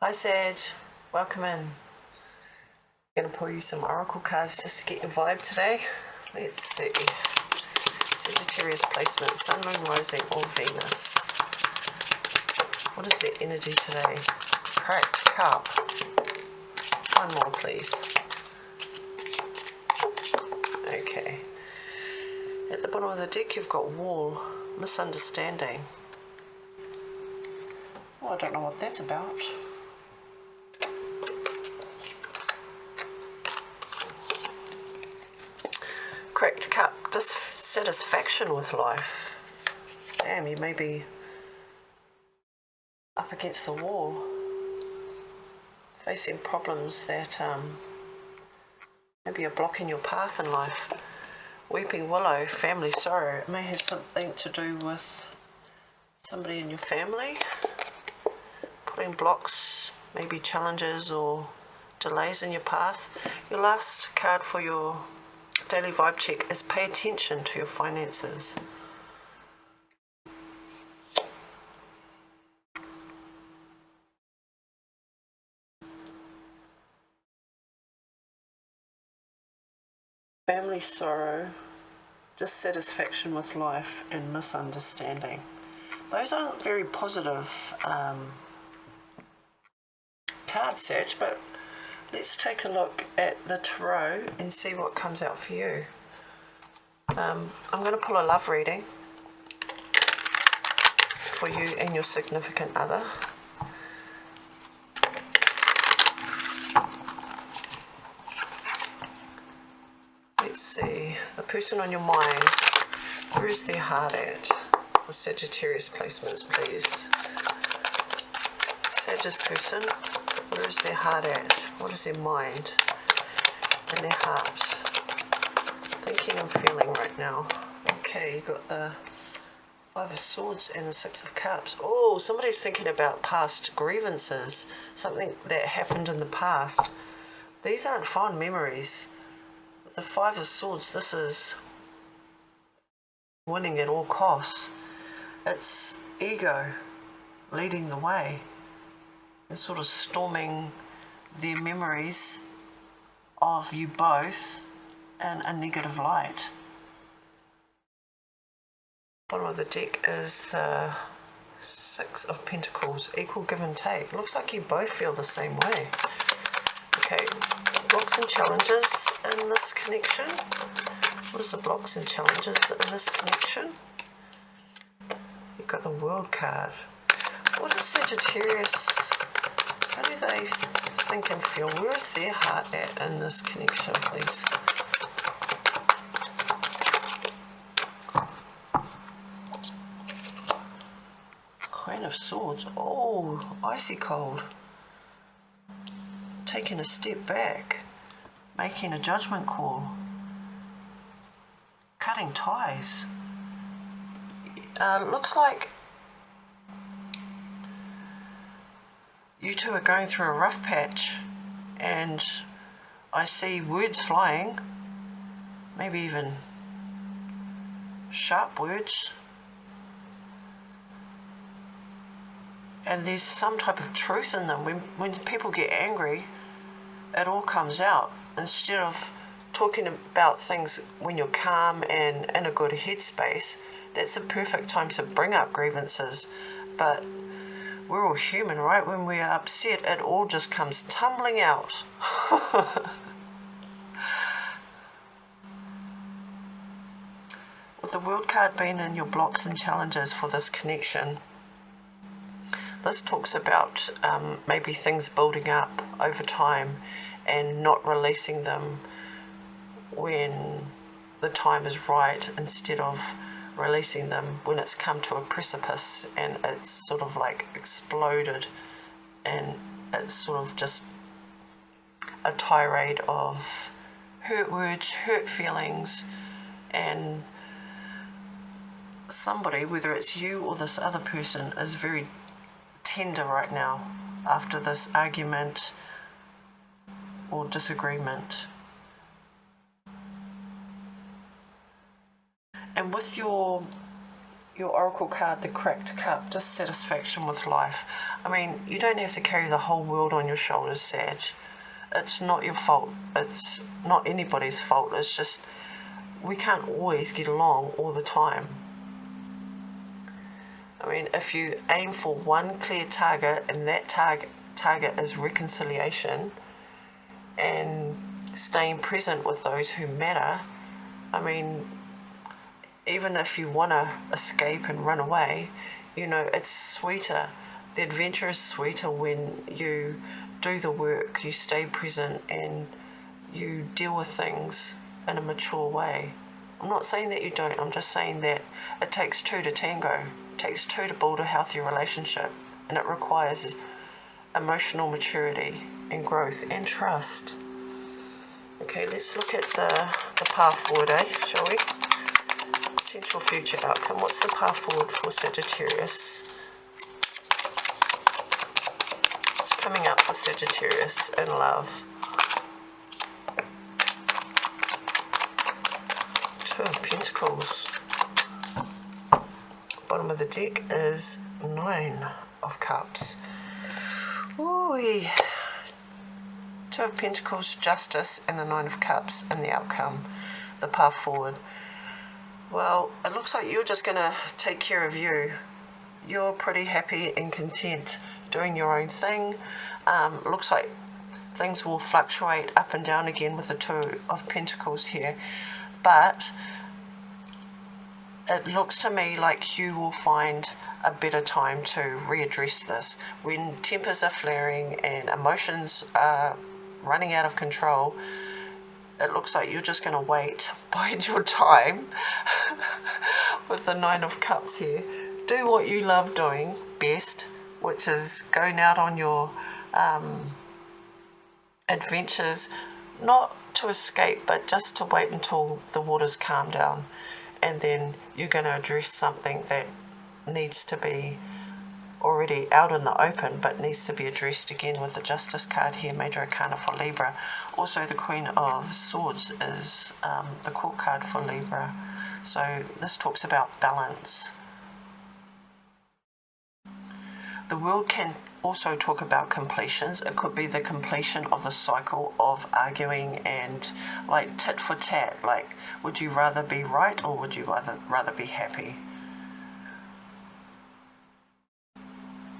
Hi Sag, welcome in. I'm going to pull you some oracle cards just to get your vibe today. Let's see. Sagittarius placement, Sun, Moon, Rising, or Venus. What is their energy today? Cracked cup. One more, please. Okay. At the bottom of the deck, you've got wall, misunderstanding. Oh, I don't know what that's about. Cracked cup, dissatisfaction with life. Damn, you may be up against the wall, facing problems that maybe are blocking your path in life. Weeping willow, family sorrow. It may have something to do with somebody in your family putting blocks, maybe challenges or delays in your path. Your last card for your daily vibe check is pay attention to your finances. Family sorrow, dissatisfaction with life, and misunderstanding. Those aren't very positive card sets, but let's take a look at the tarot and see what comes out for you. I'm going to pull a love reading for you and your significant other. Let's see, the person on your mind, where is their heart at? For Sagittarius placements, please. Sagittarius person, where is their heart at? What is their mind and their heart thinking and feeling right now? Okay, you got the Five of Swords and the Six of Cups. Oh, somebody's thinking about past grievances, something that happened in the past. These aren't fond memories. With the Five of Swords, this is winning at all costs. It's ego leading the way and sort of storming their memories of you both in a negative light. Bottom of the deck is the Six of Pentacles, equal give and take. Looks like you both feel the same way. Okay, blocks and challenges in this connection. What is the blocks and challenges in this connection? You've got the World card. What is Sagittarius? How do they think and feel? Where is their heart at in this connection, please? Queen of Swords. Oh, icy cold. Taking a step back. Making a judgment call. Cutting ties. Looks like you two are going through a rough patch, and I see words flying, maybe even sharp words, and there's some type of truth in them. When people get angry, it all comes out. Instead of talking about things when you're calm and in a good headspace, that's a perfect time to bring up grievances. But we're all human, right? When we are upset, it all just comes tumbling out. With the World card being in your blocks and challenges for this connection, this talks about maybe things building up over time and not releasing them when the time is right, instead of releasing them when it's come to a precipice and it's sort of like exploded and it's sort of just a tirade of hurt words, hurt feelings, and somebody, whether it's you or this other person, is very tender right now after this argument or disagreement. And with your your oracle card, the cracked cup, dissatisfaction with life. I mean, you don't have to carry the whole world on your shoulders, Sag. It's not your fault. It's not anybody's fault. It's just we can't always get along all the time. I mean, if you aim for one clear target and that target is reconciliation and staying present with those who matter, I mean, even if you want to escape and run away, you know, it's sweeter. The adventure is sweeter when you do the work, you stay present and you deal with things in a mature way. I'm not saying that you don't, I'm just saying that it takes two to tango. It takes two to build a healthy relationship, and it requires emotional maturity and growth and trust. Okay, let's look at the path forward, shall we? Potential future outcome. What's the path forward for Sagittarius? What's coming up for Sagittarius in love? Two of Pentacles. Bottom of the deck is 9 of Cups. Ooh, Two of Pentacles, Justice, and the 9 of Cups in the outcome, the path forward. Well, it looks like you're just going to take care of you. You're pretty happy and content doing your own thing. Looks like things will fluctuate up and down again with the 2 of Pentacles here. But it looks to me like you will find a better time to readdress this. When tempers are flaring and emotions are running out of control, it looks like you're just going to wait, bide your time with the 9 of Cups here. Do what you love doing best, which is going out on your adventures, not to escape, but just to wait until the waters calm down. And then you're going to address something that needs to be already out in the open, but needs to be addressed again with the Justice card here, Major Arcana for Libra. Also, the Queen of Swords is the Court card for Libra. So this talks about balance. The World can also talk about completions. It could be the completion of the cycle of arguing and like tit for tat. Like, would you rather be right or would you rather be happy?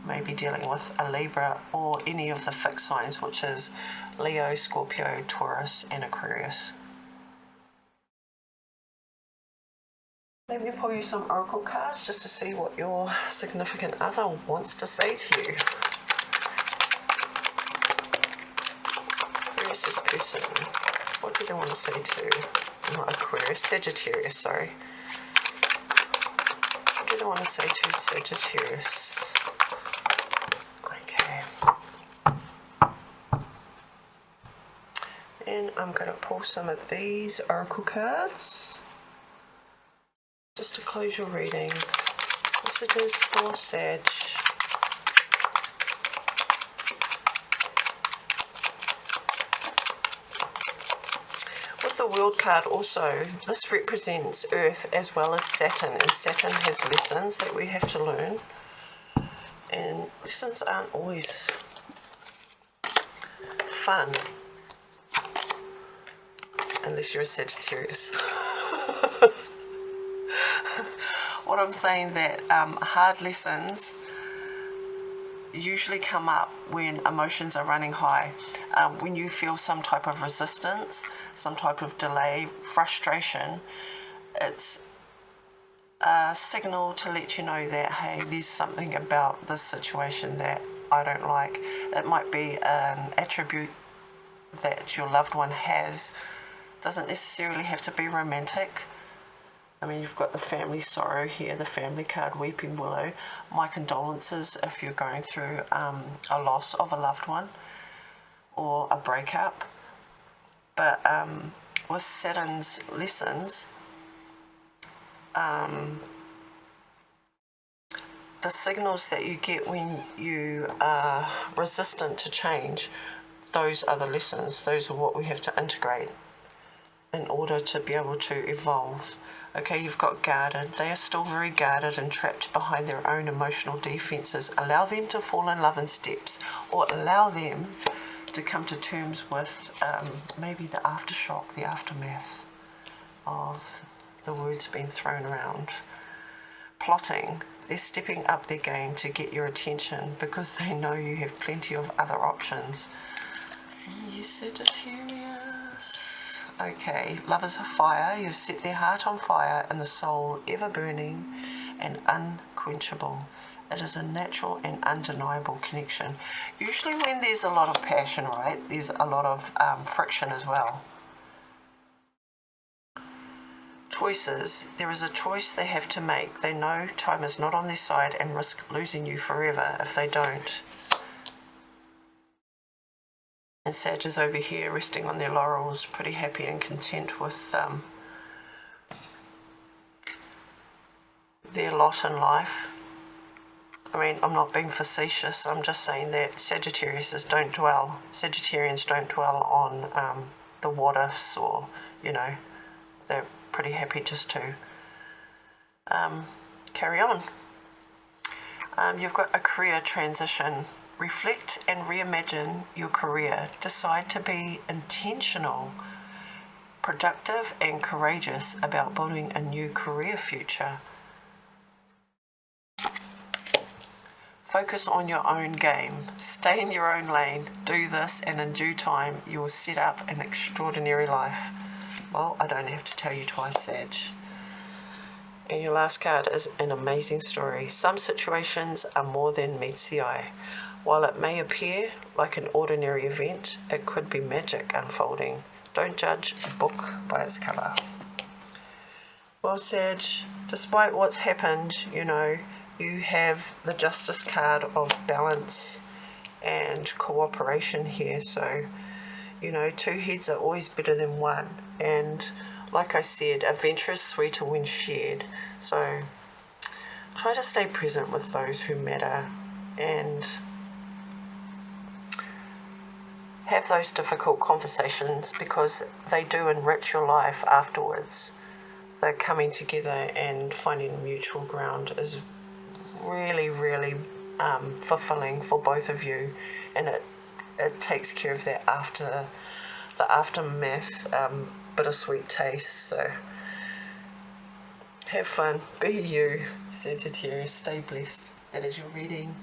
Maybe dealing with a Libra or any of the fixed signs, which is Leo, Scorpio, Taurus, and Aquarius. Let me pull you some oracle cards just to see what your significant other wants to say to you. Who is this person? What do they want to say to? Not Aquarius, Sagittarius, sorry. What do they want to say to Sagittarius? Okay. And I'm going to pull some of these oracle cards just to close your reading. Messages for Sag. With the World card also, this represents Earth as well as Saturn, and Saturn has lessons that we have to learn, and lessons aren't always fun unless you're a Sagittarius. What I'm saying that hard lessons usually come up when emotions are running high, when you feel some type of resistance, some type of delay, frustration. It's a signal to let you know that, hey, there's something about this situation that I don't like. It might be an attribute that your loved one has. Doesn't necessarily have to be romantic. I mean, you've got the family sorrow here, the family card, Weeping Willow. My condolences if you're going through a loss of a loved one or a breakup. But with Saturn's lessons, the signals that you get when you are resistant to change, those are the lessons. Those are what we have to integrate in order to be able to evolve. Okay, you've got guarded. They are still very guarded and trapped behind their own emotional defenses. Allow them to fall in love in steps, or allow them to come to terms with maybe the aftershock, the aftermath of the words being thrown around. Plotting. They're stepping up their game to get your attention because they know you have plenty of other options. You Sagittarius. Okay, lovers of fire. You've set their heart on fire and the soul ever burning and unquenchable. It is a natural and undeniable connection. Usually when there's a lot of passion, right, there's a lot of friction as well. Choices. There is a choice they have to make. They know time is not on their side and risk losing you forever if they don't. And Sag is over here resting on their laurels, pretty happy and content with their lot in life. I mean, I'm not being facetious, I'm just saying that Sagittarians don't dwell on the what ifs, or, you know, they're pretty happy just to carry on. You've got a career transition. Reflect and reimagine your career. Decide to be intentional, productive and courageous about building a new career future. Focus on your own game. Stay in your own lane. Do this, and in due time you will set up an extraordinary life. Well, I don't have to tell you twice, Sag. And your last card is an amazing story. Some situations are more than meets the eye. While it may appear like an ordinary event, it could be magic unfolding. Don't judge a book by its cover. Well, Sag, despite what's happened, you know, you have the Justice card of balance and cooperation here. So, you know, two heads are always better than one. And like I said, adventure is sweeter when shared. So try to stay present with those who matter and have those difficult conversations, because they do enrich your life afterwards. They're coming together and finding mutual ground is really, really fulfilling for both of you, and it takes care of that aftermath, bittersweet taste. So have fun, be you, Sagittarius, stay blessed. That is your reading.